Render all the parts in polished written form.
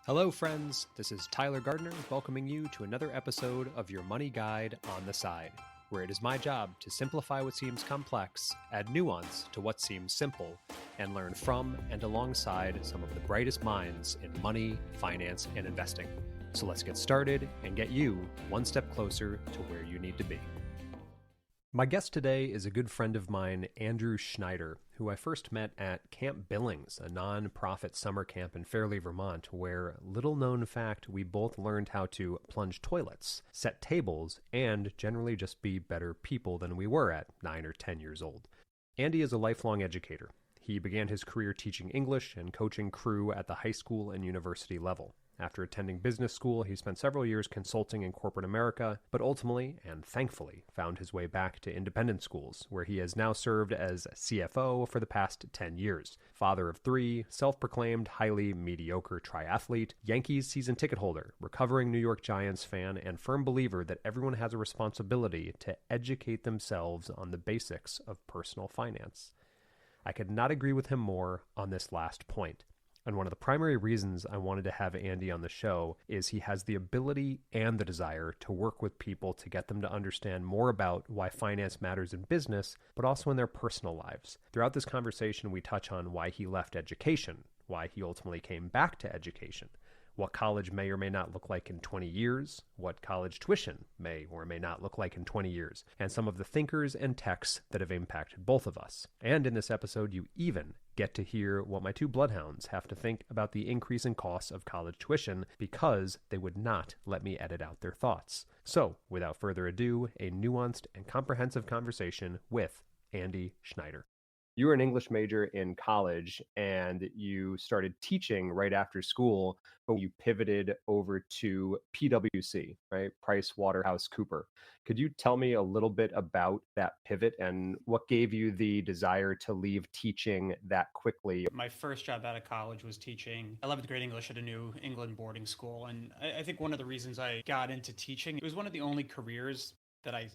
Hello, friends. This is Tyler Gardner welcoming you to another episode of your Money Guide on the Side, where it is my job to simplify what seems complex, add nuance to what seems simple, and learn from and alongside some of the brightest minds in money, finance, and investing. So let's get started and get you one step closer to where you need to be. My guest today is a good friend of mine, Andy Schneider, who I first met at Camp Billings, a non-profit summer camp in Fairleigh, Vermont, where, little known fact, we both learned how to plunge toilets, set tables, and generally just be better people than we were at 9 or 10 years old. Andy is a lifelong educator. He began his career teaching English and coaching crew at the high school and university level. After attending business school, he spent several years consulting in corporate America, but ultimately, and thankfully, found his way back to independent schools, where he has now served as CFO for the past 10 years. Father of three, self-proclaimed highly mediocre triathlete, Yankees season ticket holder, recovering New York Giants fan, and firm believer that everyone has a responsibility to educate themselves on the basics of personal finance. I could not agree with him more on this last point. And one of the primary reasons I wanted to have Andy on the show is he has the ability and the desire to work with people to get them to understand more about why finance matters in business, but also in their personal lives. Throughout this conversation, we touch on why he left education, why he ultimately came back to education, what college may or may not look like in 20 years, what college tuition may or may not look like in 20 years, and some of the thinkers and texts that have impacted both of us. And in this episode, you even get to hear what my two bloodhounds have to think about the increase in costs of college tuition because they would not let me edit out their thoughts. So, without further ado, a nuanced and comprehensive conversation with Andy Schneider. You were an English major in college and you started teaching right after school, but you pivoted over to PwC, right? Price Waterhouse Cooper. Could you tell me a little bit about that pivot and what gave you the desire to leave teaching that quickly? My first job out of college was teaching 11th grade English at a New England boarding school. And I think one of the reasons I got into teaching, it was one of the only careers that I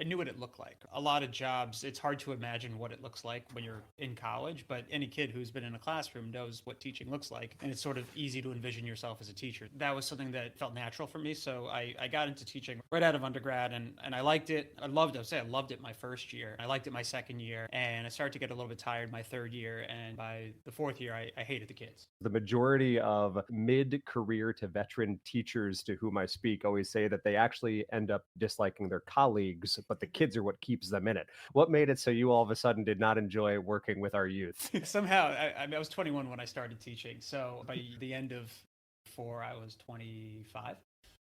knew what it looked like. A lot of jobs, it's hard to imagine what it looks like when you're in college, but any kid who's been in a classroom knows what teaching looks like. And it's sort of easy to envision yourself as a teacher. That was something that felt natural for me. So I got into teaching right out of undergrad and I liked it. I loved it my first year. I liked it my second year. And I started to get a little bit tired my third year. And by the fourth year, I hated the kids. The majority of mid-career to veteran teachers to whom I speak always say that they actually end up disliking their colleagues, but the kids are what keeps them in it. What made it so you all of a sudden did not enjoy working with our youth? Somehow, I was 21 when I started teaching. So by the end of four, I was 25.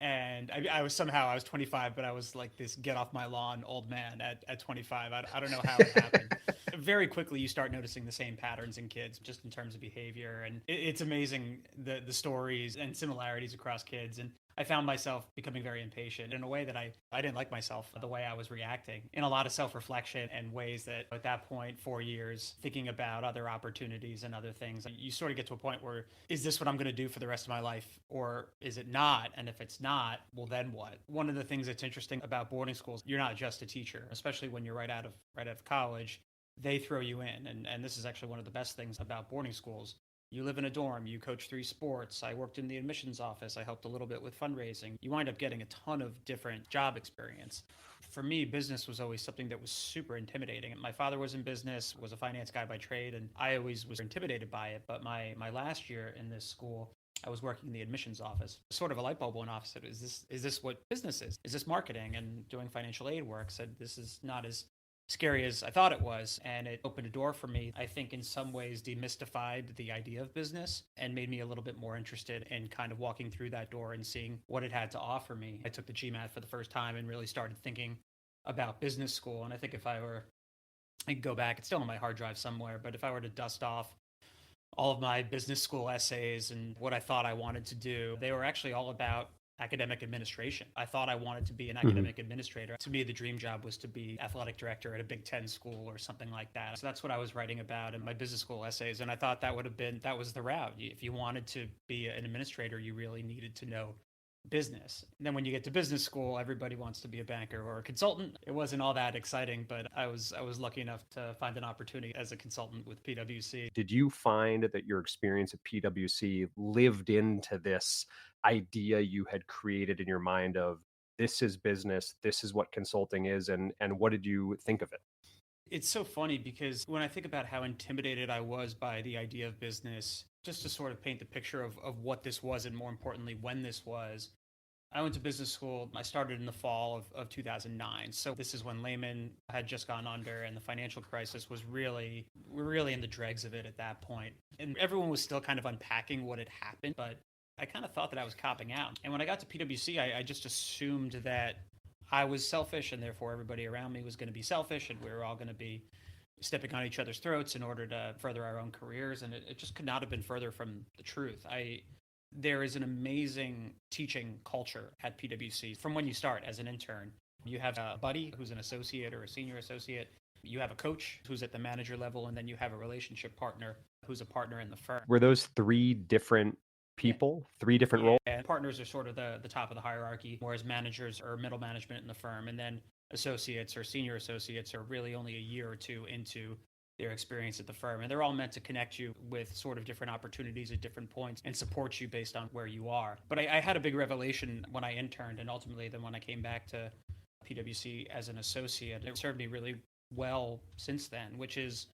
And I was 25, but I was like this get off my lawn old man at 25. I don't know how it happened. Very quickly, you start noticing the same patterns in kids, just in terms of behavior. And it's amazing the stories and similarities across kids. And I found myself becoming very impatient in a way that I didn't like myself, the way I was reacting, in a lot of self-reflection and ways that at that point, 4 years, thinking about other opportunities and other things, you sort of get to a point where, is this what I'm going to do for the rest of my life or is it not? And if it's not, well, then what? One of the things that's interesting about boarding schools, you're not just a teacher, especially when you're right out of college. They throw you in. And this is actually one of the best things about boarding schools. You live in a dorm, you coach 3 sports. I worked in the admissions office. I helped a little bit with fundraising. You wind up getting a ton of different job experience. For me, business was always something that was super intimidating. My father was in business, was a finance guy by trade, and I always was intimidated by it. But my last year in this school, I was working in the admissions office. Sort of a light bulb went off. Said, is this what business is? Is this marketing? And doing financial aid work, said this is not as scary as I thought it was. And it opened a door for me. I think in some ways demystified the idea of business and made me a little bit more interested in kind of walking through that door and seeing what it had to offer me. I took the GMAT for the first time and really started thinking about business school. And I think I could go back, it's still on my hard drive somewhere, but if I were to dust off all of my business school essays and what I thought I wanted to do, they were actually all about academic administration. I thought I wanted to be an academic administrator. To me, the dream job was to be athletic director at a Big Ten school or something like that. So that's what I was writing about in my business school essays. And I thought that was the route. If you wanted to be an administrator, you really needed to know business. And then when you get to business school, everybody wants to be a banker or a consultant. It wasn't all that exciting, but I was lucky enough to find an opportunity as a consultant with PwC. Did you find that your experience at PwC lived into this idea you had created in your mind of this is business, this is what consulting is, and what did you think of it? It's so funny because when I think about how intimidated I was by the idea of business, just to sort of paint the picture of what this was and more importantly, when this was, I went to business school. I started in the fall of 2009. So this is when Lehman had just gone under and the financial crisis was really, we're really in the dregs of it at that point. And everyone was still kind of unpacking what had happened, but I kind of thought that I was copping out. And when I got to PwC, I just assumed that I was selfish and therefore everybody around me was going to be selfish and we were all going to be stepping on each other's throats in order to further our own careers. And it just could not have been further from the truth. There is an amazing teaching culture at PwC from when you start as an intern. You have a buddy who's an associate or a senior associate. You have a coach who's at the manager level, and then you have a relationship partner who's a partner in the firm. Were those three different people, three different roles? And partners are sort of the top of the hierarchy, whereas managers are middle management in the firm. And then associates or senior associates are really only a year or two into their experience at the firm. And they're all meant to connect you with sort of different opportunities at different points and support you based on where you are. But I had a big revelation when I interned and ultimately then when I came back to PwC as an associate. It served me really well since then, which is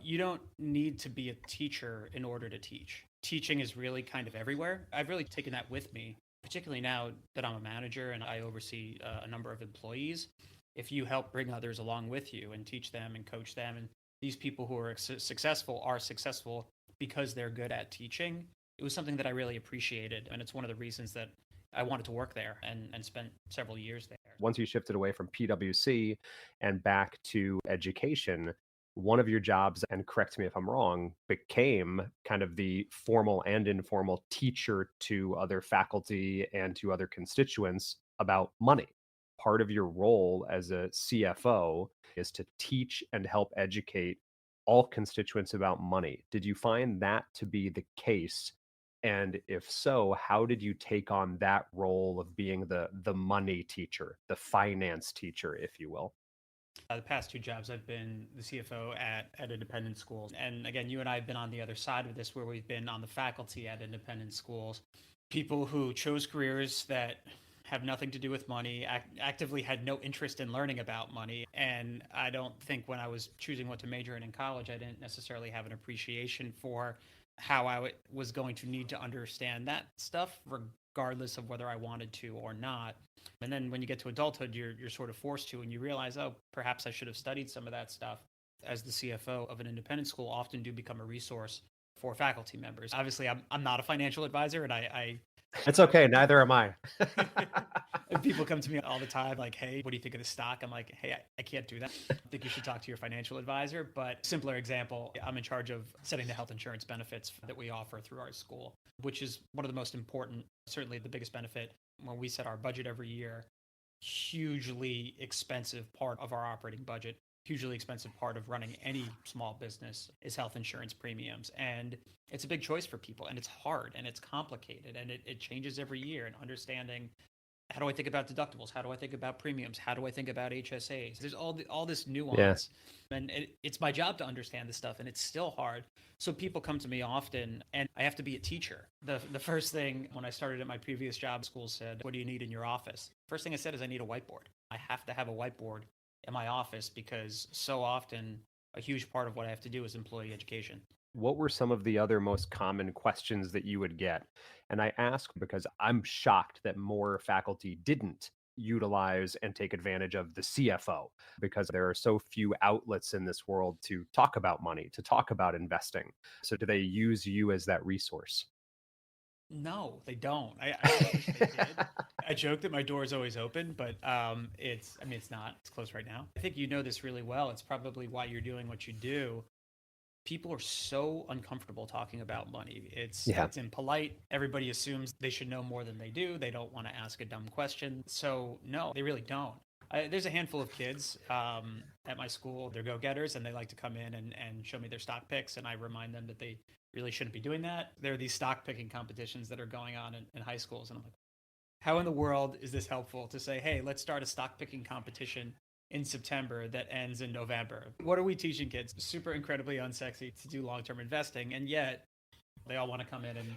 you don't need to be a teacher in order to teach. Teaching is really kind of everywhere. I've really taken that with me, particularly now that I'm a manager and I oversee a number of employees. If you help bring others along with you and teach them and coach them, and these people who are successful because they're good at teaching, it was something that I really appreciated. And it's one of the reasons that I wanted to work there and spent several years there. Once you shifted away from PwC and back to education, one of your jobs, and correct me if I'm wrong, became kind of the formal and informal teacher to other faculty and to other constituents about money. Part of your role as a CFO is to teach and help educate all constituents about money. Did you find that to be the case? And if so, how did you take on that role of being the money teacher, the finance teacher, if you will? The past two jobs, I've been the CFO at independent schools. And again, you and I have been on the other side of this where we've been on the faculty at independent schools. People who chose careers that have nothing to do with money, actively had no interest in learning about money. And I don't think when I was choosing what to major in college, I didn't necessarily have an appreciation for how I was going to need to understand that stuff, regardless of whether I wanted to or not. And then when you get to adulthood, you're sort of forced to, and you realize, oh, perhaps I should have studied some of that stuff. As the CFO of an independent school, often do become a resource for faculty members. Obviously, I'm not a financial advisor, and I It's okay. Neither am I. and people come to me all the time like, hey, what do you think of the stock? I'm like, hey, I can't do that. I think you should talk to your financial advisor. But simpler example, I'm in charge of setting the health insurance benefits that we offer through our school, which is one of the most important, certainly the biggest benefit when we set our budget every year. Hugely expensive part of our operating budget, hugely expensive part of running any small business is health insurance premiums. And it's a big choice for people, and it's hard and it's complicated and it changes every year. And understanding, how do I think about deductibles? How do I think about premiums? How do I think about HSAs? There's all this nuance. And it's my job to understand this stuff, and it's still hard. So people come to me often, and I have to be a teacher. The first thing when I started at my previous job, school said, what do you need in your office? First thing I said is I need a whiteboard. I have to have a whiteboard in my office because so often a huge part of what I have to do is employee education. What were some of the other most common questions that you would get? And I ask because I'm shocked that more faculty didn't utilize and take advantage of the CFO because there are so few outlets in this world to talk about money, to talk about investing. So do they use you as that resource? No, they don't. I wish they did. I joke that my door is always open, but it's not. It's closed right now. I think you know this really well. It's probably why you're doing what you do. People are so uncomfortable talking about money. It's impolite. Everybody assumes they should know more than they do. They don't want to ask a dumb question. So no, they really don't. There's a handful of kids at my school. They're go-getters, and they like to come in and show me their stock picks, and I remind them that they really shouldn't be doing that. There are these stock picking competitions that are going on in high schools, and I'm like, How in the world is this helpful to say, hey, let's start a stock picking competition in September that ends in November? What are we teaching kids? Super incredibly unsexy to do long-term investing. And yet they all want to come in and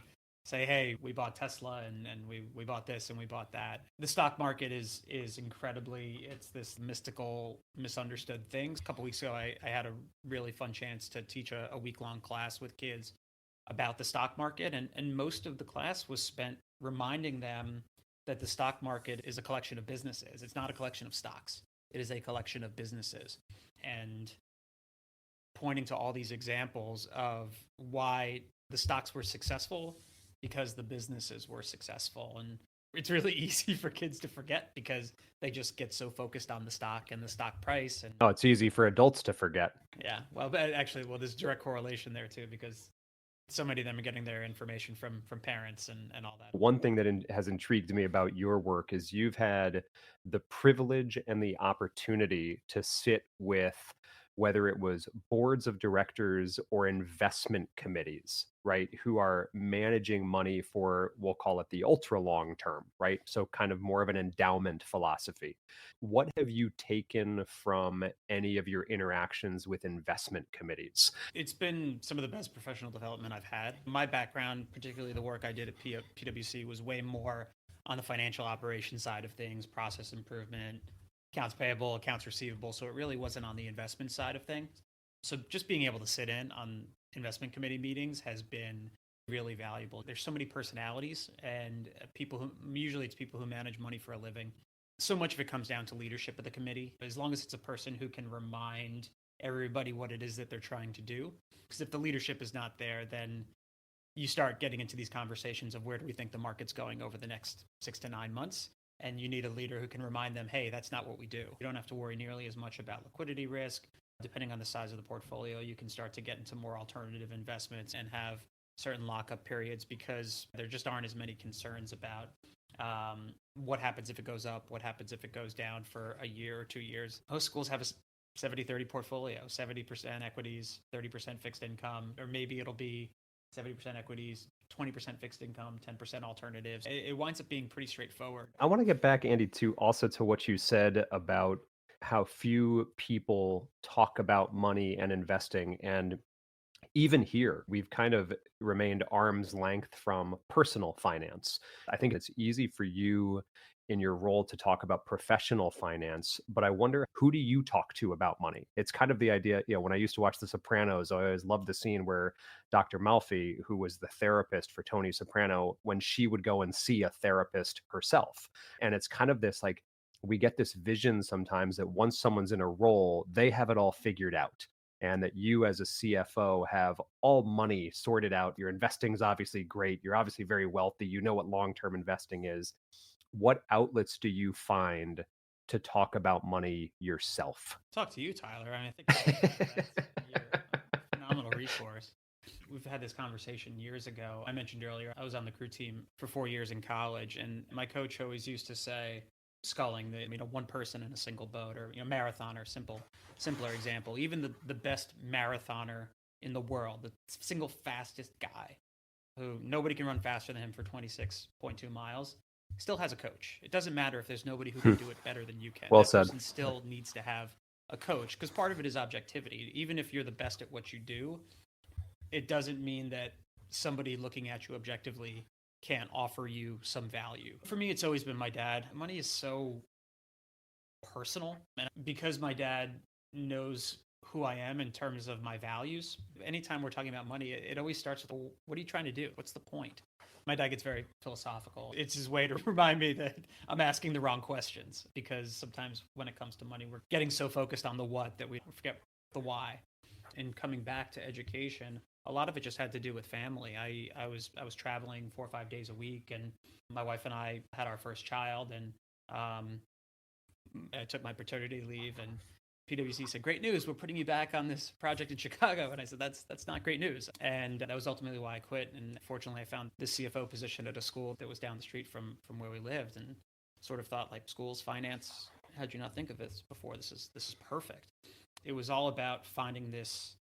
say, hey, we bought Tesla and we bought this and we bought that. The stock market is incredibly, it's this mystical, misunderstood thing. A couple weeks ago, I had a really fun chance to teach a week-long class with kids about the stock market. And most of the class was spent reminding them that the stock market is a collection of businesses. It's not a collection of stocks. It is a collection of businesses. And pointing to all these examples of why the stocks were successful because the businesses were successful. And it's really easy for kids to forget because they just get so focused on the stock and the stock price. And Oh, it's easy for adults to forget. yeah, well, but actually, there's direct correlation there too, because so many of them are getting their information from parents and all that. One thing that has intrigued me about your work is you've had the privilege and the opportunity to sit with whether it was boards of directors or investment committees, right, who are managing money for, we'll call it the ultra long term, right? So kind of more of an endowment philosophy. What have you taken from any of your interactions with investment committees? It's been some of the best professional development I've had. My background, particularly the work I did at PwC, was way more on the financial operations side of things, process improvement, accounts payable, accounts receivable. So it really wasn't on the investment side of things. So just being able to sit in on investment committee meetings has been really valuable. There's so many personalities and people who, usually it's people who manage money for a living. So much of it comes down to leadership of the committee. As long as it's a person who can remind everybody what it is that they're trying to do. Because if the leadership is not there, then you start getting into these conversations of where do we think the market's going over the next 6 to 9 months. And you need a leader who can remind them, hey, that's not what we do. You don't have to worry nearly as much about liquidity risk. Depending on the size of the portfolio, you can start to get into more alternative investments and have certain lockup periods because there just aren't as many concerns about what happens if it goes up, what happens if it goes down for a year or 2 years. Most schools have a 70-30 portfolio, 70% equities, 30% fixed income, or maybe it'll be 70% equities, 20% fixed income, 10% alternatives. It winds up being pretty straightforward. I want to get back, Andy, to also to what you said about how few people talk about money and investing. And even here, we've kind of remained arm's length from personal finance. I think it's easy for you in your role to talk about professional finance, but I wonder, who do you talk to about money? It's kind of the idea, when I used to watch The Sopranos, I always loved the scene where Dr. Malfi, who was the therapist for Tony Soprano, when she would go and see a therapist herself. And it's kind of this like, we get this vision sometimes that once someone's in a role, they have it all figured out, and that you as a CFO have all money sorted out. Your investing is obviously great. You're obviously very wealthy. You know what long-term investing is. What outlets do you find to talk about money yourself? Talk to you, Tyler. I think you're a phenomenal resource. We've had this conversation years ago. I mentioned earlier, I was on the crew team for 4 years in college, and my coach always used to say, sculling, one person in a single boat, or marathoner, simpler example. Even the best marathoner in the world, the single fastest guy, who nobody can run faster than him for 26.2 miles, still has a coach. It doesn't matter if there's nobody who can do it better than you can. Well that said. person still needs to have a coach, because part of it is objectivity. Even if you're the best at what you do, it doesn't mean that somebody looking at you objectively can't offer you some value. For me, it's always been my dad. Money is so personal. And because my dad knows who I am in terms of my values, anytime we're talking about money, it always starts with, well, what are you trying to do? What's the point? My dad gets very philosophical. It's his way to remind me that I'm asking the wrong questions, because sometimes when it comes to money, we're getting so focused on the what that we forget the why. And coming back to education, a lot of it just had to do with family. I was traveling 4 or 5 days a week, and my wife and I had our first child, and I took my paternity leave, and PwC said, "Great news, we're putting you back on this project in Chicago." And I said, that's not great news. And that was ultimately why I quit. And fortunately, I found this CFO position at a school that was down the street from where we lived, and sort of thought, like, schools, finance, how'd you not think of this before? This is perfect. It was all about finding this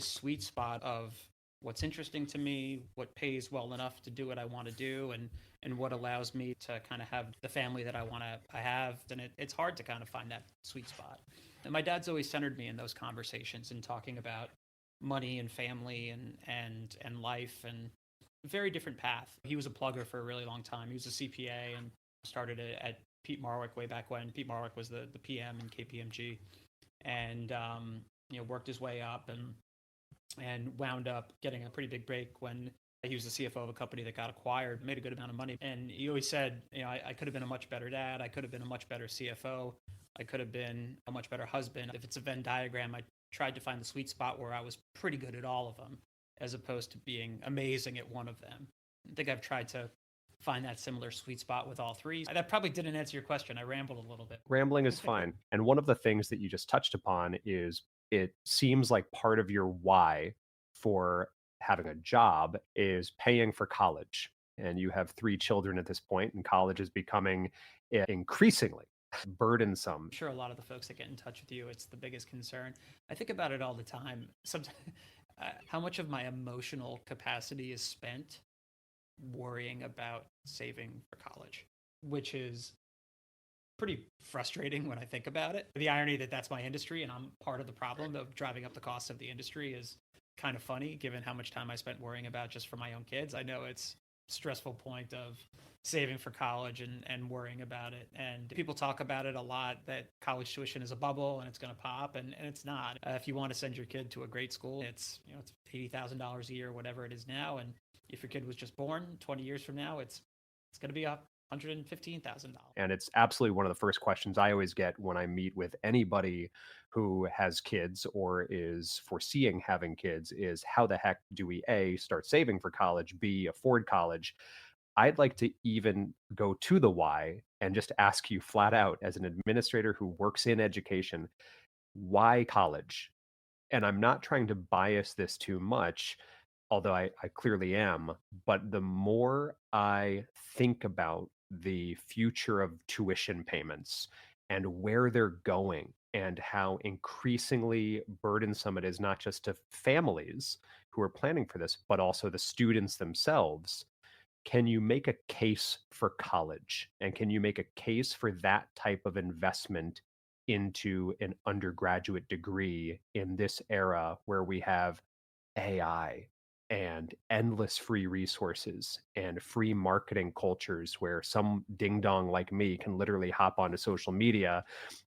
sweet spot of what's interesting to me, what pays well enough to do what I want to do, and what allows me to kind of have the family that I have. And it's hard to kind of find that sweet spot. And my dad's always centered me in those conversations and talking about money and family and life, and very different path. He was a plugger for a really long time. He was a CPA and started at Pete Marwick way back when. Pete Marwick was the PM in KPMG, and worked his way up and wound up getting a pretty big break when he was the CFO of a company that got acquired, made a good amount of money. And he always said, I could have been a much better dad. I could have been a much better CFO. I could have been a much better husband. If it's a Venn diagram, I tried to find the sweet spot where I was pretty good at all of them, as opposed to being amazing at one of them. I think I've tried to find that similar sweet spot with all three. That probably didn't answer your question. I rambled a little bit. Rambling is fine. And one of the things that you just touched upon is it seems like part of your why for having a job is paying for college. And you have 3 children at this point, and college is becoming increasingly burdensome. I'm sure a lot of the folks that get in touch with you, it's the biggest concern. I think about it all the time. Sometimes, how much of my emotional capacity is spent worrying about saving for college, which is pretty frustrating when I think about it. The irony that that's my industry and I'm part of the problem of driving up the cost of the industry is kind of funny, given how much time I spent worrying about just for my own kids. I know it's a stressful point of saving for college and worrying about it. And people talk about it a lot, that college tuition is a bubble and it's going to pop, and it's not. If you want to send your kid to a great school, it's it's $80,000 a year, whatever it is now. And if your kid was just born 20 years from now, it's going to be up $115,000. And it's absolutely one of the first questions I always get when I meet with anybody who has kids or is foreseeing having kids is, how the heck do we A, start saving for college, B, afford college? I'd like to even go to the why and just ask you flat out, as an administrator who works in education, why college? And I'm not trying to bias this too much, although I clearly am. But the more I think about the future of tuition payments and where they're going and how increasingly burdensome it is, not just to families who are planning for this, but also the students themselves, can you make a case for college? And can you make a case for that type of investment into an undergraduate degree in this era where we have AI and endless free resources and free marketing cultures, where some ding dong like me can literally hop onto social media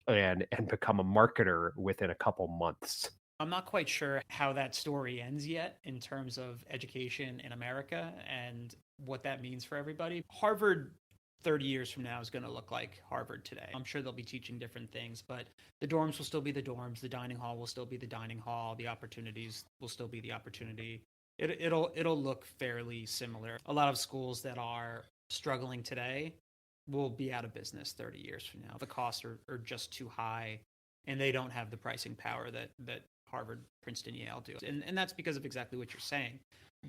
and become a marketer within a couple months? I'm not quite sure how that story ends yet in terms of education in America and what that means for everybody. Harvard 30 years from now is going to look like Harvard today. I'm sure they'll be teaching different things, but the dorms will still be the dorms. The dining hall will still be the dining hall. The opportunities will still be the opportunity. It'll look fairly similar. A lot of schools that are struggling today will be out of business 30 years from now. The costs are just too high, and they don't have the pricing power that Harvard, Princeton, Yale do. And that's because of exactly what you're saying.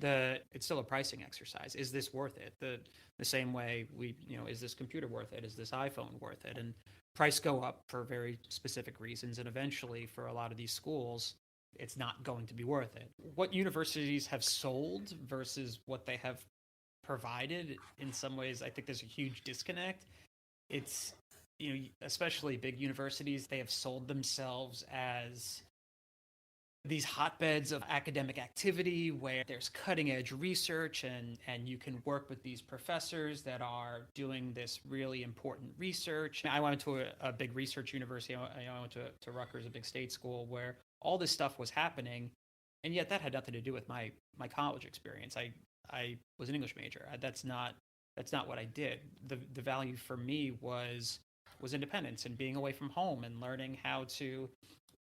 It's still a pricing exercise. Is this worth it? The same way is this computer worth it? Is this iPhone worth it? And price go up for very specific reasons. And eventually, for a lot of these schools, it's not going to be worth it. What universities have sold versus what they have provided, in some ways, I think there's a huge disconnect. It's, especially big universities, they have sold themselves as these hotbeds of academic activity where there's cutting edge research and you can work with these professors that are doing this really important research. I went to a big research university. I went to Rutgers, a big state school, where all this stuff was happening, and yet that had nothing to do with my college experience. I was an English major. That's not what I did. The value for me was independence and being away from home and learning how to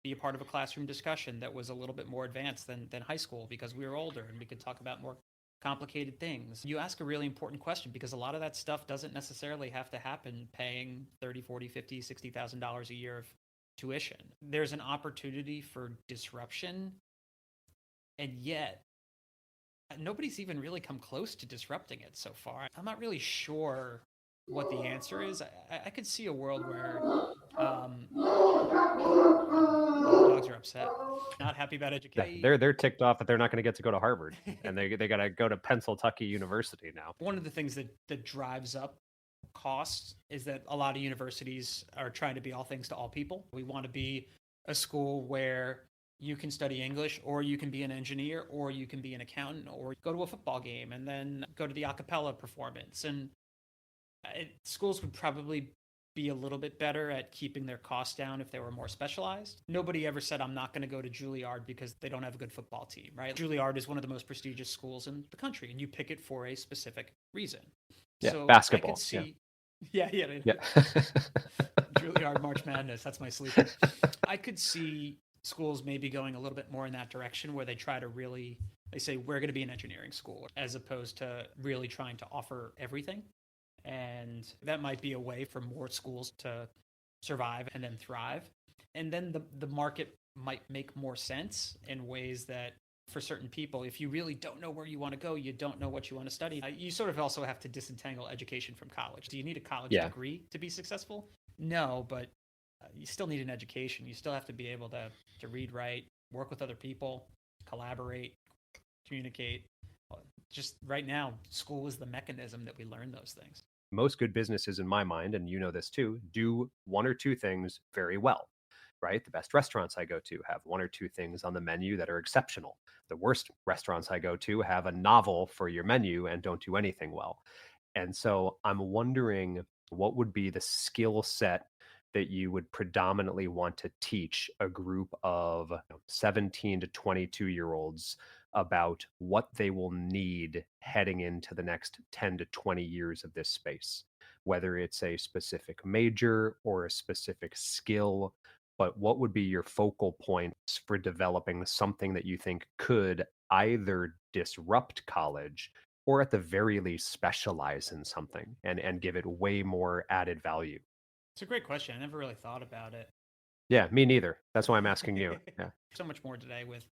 be a part of a classroom discussion that was a little bit more advanced than high school, because we were older and we could talk about more complicated things. You ask a really important question, because a lot of that stuff doesn't necessarily have to happen paying $30, $40, $50, $60,000 a year of tuition. There's an opportunity for disruption, and yet nobody's even really come close to disrupting it so far. I'm not really sure what the answer is. I could see a world where the dogs are upset, not happy about education. They're ticked off that they're not going to get to go to Harvard, and they got to go to Pennsylvania University now. One of the things that drives up costs is that a lot of universities are trying to be all things to all people. We want to be a school where you can study English, or you can be an engineer, or you can be an accountant, or go to a football game and then go to the a cappella performance. And schools would probably be a little bit better at keeping their costs down if they were more specialized. Nobody ever said, I'm not going to go to Juilliard because they don't have a good football team, right? Juilliard is one of the most prestigious schools in the country, and you pick it for a specific reason. Yeah, so basketball. I could see, yeah. Juilliard March Madness, that's my sleeper. I could see schools maybe going a little bit more in that direction, where they try to really, they say, we're going to be an engineering school, as opposed to really trying to offer everything. And that might be a way for more schools to survive and then thrive. And then the market might make more sense in ways that, for certain people, if you really don't know where you want to go, you don't know what you want to study, you sort of also have to disentangle education from college. Do you need a college degree to be successful? No, but you still need an education. You still have to be able to read, write, work with other people, collaborate, communicate. Just right now, school is the mechanism that we learn those things. Most good businesses, in my mind, and you know this too, do one or two things very well, right? The best restaurants I go to have one or two things on the menu that are exceptional. The worst restaurants I go to have a novel for your menu and don't do anything well. And so I'm wondering, what would be the skill set that you would predominantly want to teach a group of 17 to 22-year-olds about what they will need heading into the next 10 to 20 years of this space, whether it's a specific major or a specific skill. But what would be your focal points for developing something that you think could either disrupt college, or at the very least specialize in something and give it way more added value? It's a great question. I never really thought about it. Yeah, me neither. That's why I'm asking you. Yeah. So much more today with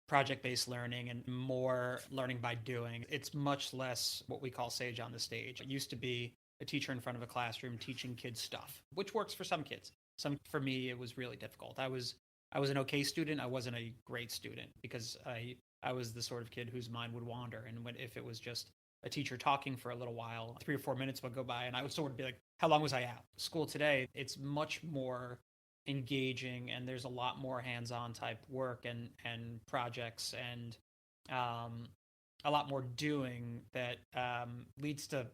project-based learning and more learning by doing. It's much less what we call sage on the stage. It used to be a teacher in front of a classroom teaching kids stuff, which works for some kids. For me, it was really difficult. I was an okay student. I wasn't a great student, because I was the sort of kid whose mind would wander. And if it was just a teacher talking for a little while, 3 or 4 minutes would go by, and I would sort of be like, how long was I out? School today, it's much more engaging, and there's a lot more hands-on type work and projects, and a lot more doing that leads to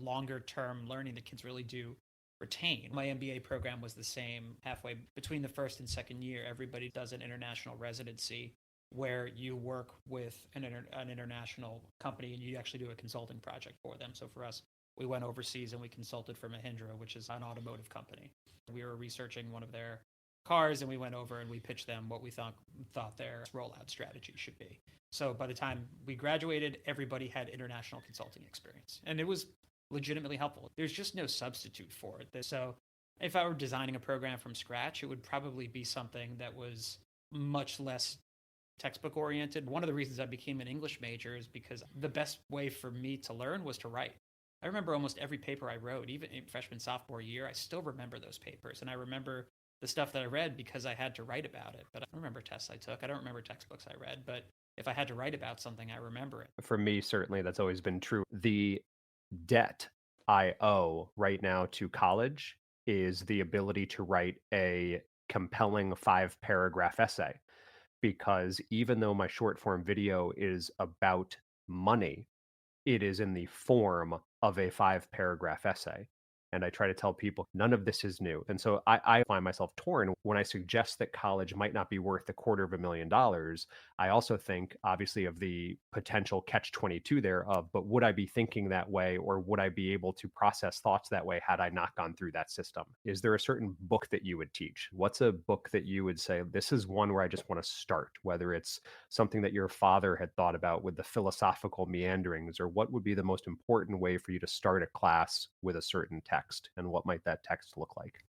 longer term learning that kids really do retain. My MBA program was the same. Halfway between the first and second year, everybody does an international residency, where you work with an international company, and you actually do a consulting project for them. So for us, we went overseas and we consulted for Mahindra, which is an automotive company. We were researching one of their cars, and we went over and we pitched them what we thought their rollout strategy should be. So by the time we graduated, everybody had international consulting experience, and it was legitimately helpful. There's just no substitute for it. So if I were designing a program from scratch, it would probably be something that was much less textbook oriented. One of the reasons I became an English major is because the best way for me to learn was to write. I remember almost every paper I wrote, even in freshman, sophomore year. I still remember those papers, and I remember the stuff that I read because I had to write about it. But I don't remember tests I took. I don't remember textbooks I read. But if I had to write about something, I remember it. For me, certainly, that's always been true. The debt I owe right now to college is the ability to write a compelling 5-paragraph essay. Because even though my short form video is about money, it is in the form of a 5-paragraph essay. And I try to tell people none of this is new. And so I find myself torn when I suggest that college might not be worth $250,000. I also think, obviously, of the potential catch 22 there of, but would I be thinking that way, or would I be able to process thoughts that way had I not gone through that system? Is there a certain book that you would teach? What's a book that you would say, this is one where I just want to start, whether it's something that your father had thought about with the philosophical meanderings, or what would be the most important way for you to start a class with a certain text, and what might that text look like?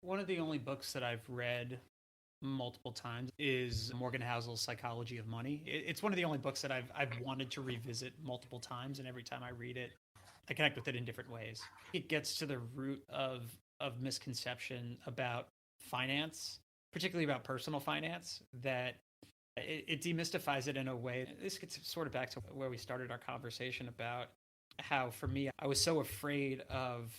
One of the only books that I've read multiple times is Morgan Housel's Psychology of Money. It's one of the only books that I've wanted to revisit multiple times, and every time I read it, I connect with it in different ways. It gets to the root of misconception about finance, particularly about personal finance, that it demystifies it in a way. This gets sort of back to where we started our conversation about how, for me, I was so afraid of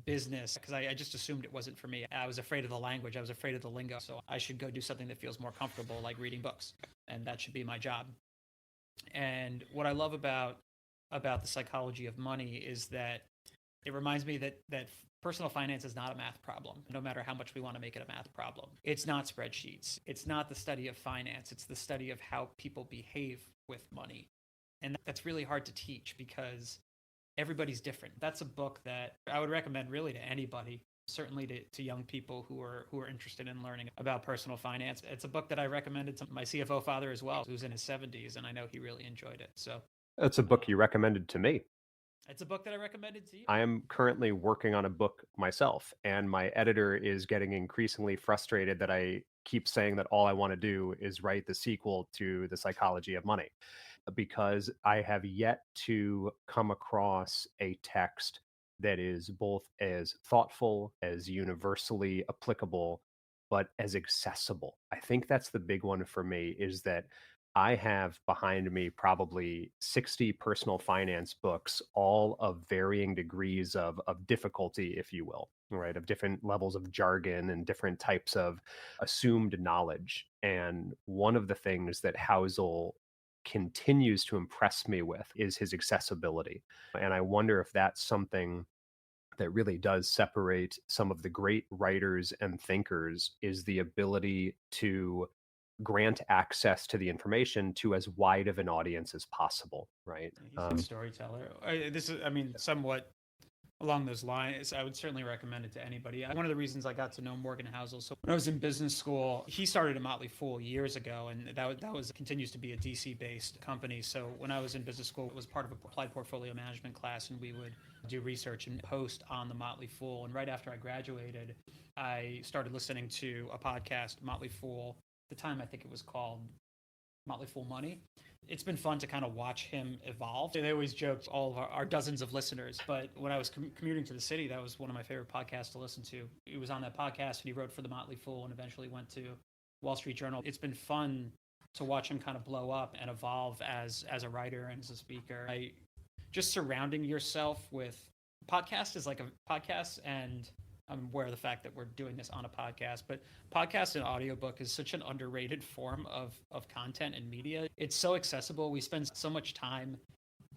business because I just assumed it wasn't for me. I was afraid of the language. I was afraid of the lingo. So I should go do something that feels more comfortable, like reading books, and that should be my job. And what I love about the psychology of money is that it reminds me that personal finance is not a math problem, no matter how much we want to make it a math problem. It's not spreadsheets. It's not the study of finance. It's the study of how people behave with money. And that's really hard to teach because everybody's different. That's a book that I would recommend really to anybody, certainly to young people who are interested in learning about personal finance. It's a book that I recommended to my CFO father as well, who's in his 70s, and I know he really enjoyed it. So That's a book you recommended to me. it's a book that I recommended to you. I am currently working on a book myself, and my editor is getting increasingly frustrated that I keep saying that all I want to do is write the sequel to The Psychology of Money, because I have yet to come across a text that is both as thoughtful, as universally applicable, but as accessible. I think that's the big one for me, is that I have behind me probably 60 personal finance books, all of varying degrees of difficulty, if you will, right? Of different levels of jargon and different types of assumed knowledge. And one of the things that Housel continues to impress me with is his accessibility. And I wonder if that's something that really does separate some of the great writers and thinkers, is the ability to grant access to the information to as wide of an audience as possible, right? He's a good storyteller. This is, I mean, somewhat along those lines, I would certainly recommend it to anybody. One of the reasons I got to know Morgan Housel, so when I was in business school, he started a Motley Fool years ago, and that was continues to be a DC based company. So when I was in business school, it was part of a applied portfolio management class, and we would do research and post on the Motley Fool. And right after I graduated, I started listening to a podcast, Motley Fool. At the time, I think it was called Motley Fool Money. It's been fun to kind of watch him evolve. They always joke, all of our dozens of listeners, but when I was commuting to the city, that was one of my favorite podcasts to listen to. He was on that podcast and he wrote for the Motley Fool and eventually went to Wall Street Journal. It's been fun to watch him kind of blow up and evolve as a writer and as a speaker. Just surrounding yourself with podcast is like a podcast, and I'm aware of the fact that we're doing this on a podcast, but podcast and audiobook is such an underrated form of content and media. It's so accessible. We spend so much time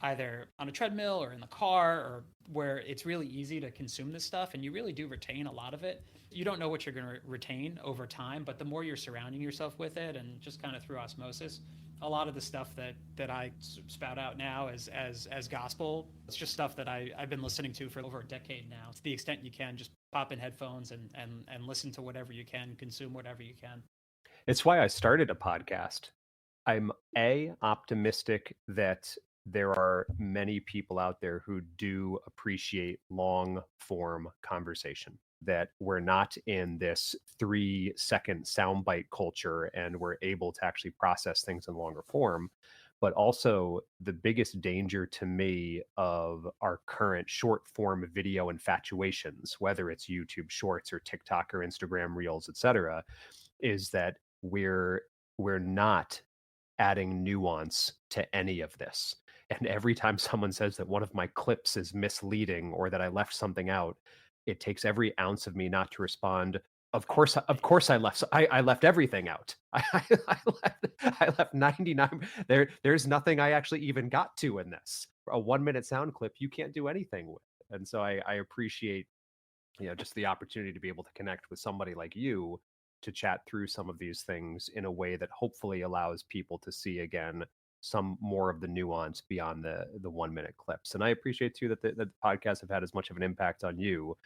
either on a treadmill or in the car, or where it's really easy to consume this stuff, and you really do retain a lot of it. You don't know what you're going to retain over time, but the more you're surrounding yourself with it, and just kind of through osmosis, a lot of the stuff that I spout out now as gospel, it's just stuff that I've been listening to for over a decade now. To the extent you can, just pop in headphones and listen to whatever you can, consume whatever you can. It's why I started a podcast. I'm optimistic that there are many people out there who do appreciate long form conversation, that we're not in this 3-second soundbite culture and we're able to actually process things in longer form. But also, the biggest danger to me of our current short form video infatuations, whether it's YouTube Shorts or TikTok or Instagram Reels, etc., is that we're not adding nuance to any of this. And every time someone says that one of my clips is misleading or that I left something out, it takes every ounce of me not to respond. Of course, I left. I left everything out. I left 99. There's nothing I actually even got to in this. A 1-minute sound clip, you can't do anything with. And so I appreciate, just the opportunity to be able to connect with somebody like you to chat through some of these things in a way that hopefully allows people to see again some more of the nuance beyond the 1-minute clips. And I appreciate too that the podcasts have had as much of an impact on you,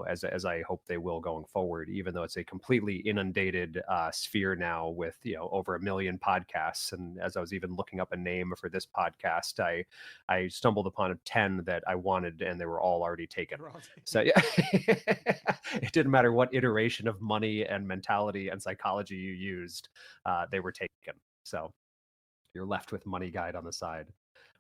as I hope they will going forward, even though it's a completely inundated sphere now with, over 1 million podcasts. And as I was even looking up a name for this podcast, I stumbled upon 10 that I wanted, and they were all already taken. So yeah, it didn't matter what iteration of money and mentality and psychology you used, they were taken. So you're left with Money Guide on the side.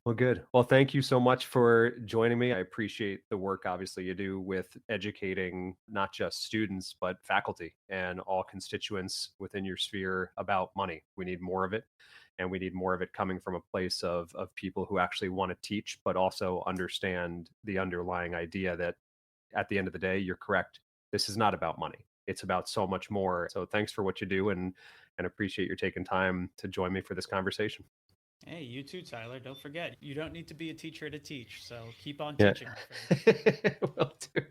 Well, good. Well, thank you so much for joining me. I appreciate the work, obviously, you do with educating not just students, but faculty and all constituents within your sphere about money. We need more of it. And we need more of it coming from a place of people who actually want to teach, but also understand the underlying idea that at the end of the day, you're correct. This is not about money. It's about so much more. So thanks for what you do and appreciate your taking time to join me for this conversation. Hey, you too, Tyler. Don't forget, you don't need to be a teacher to teach. So keep on Yeah. teaching, my friend. Will do.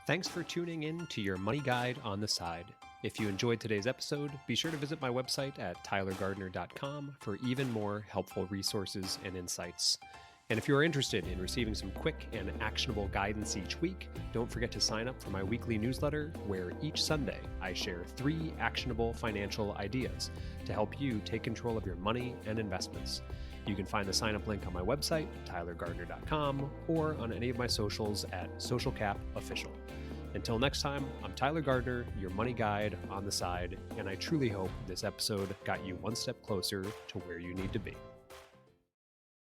Thanks for tuning in to your Money Guide on the Side. If you enjoyed today's episode, be sure to visit my website at tylergardner.com for even more helpful resources and insights. And if you're interested in receiving some quick and actionable guidance each week, don't forget to sign up for my weekly newsletter, where each Sunday I share 3 actionable financial ideas to help you take control of your money and investments. You can find the sign up link on my website, tylergardner.com, or on any of my socials at socialcapofficial. Until next time, I'm Tyler Gardner, your money guide on the side, and I truly hope this episode got you one step closer to where you need to be.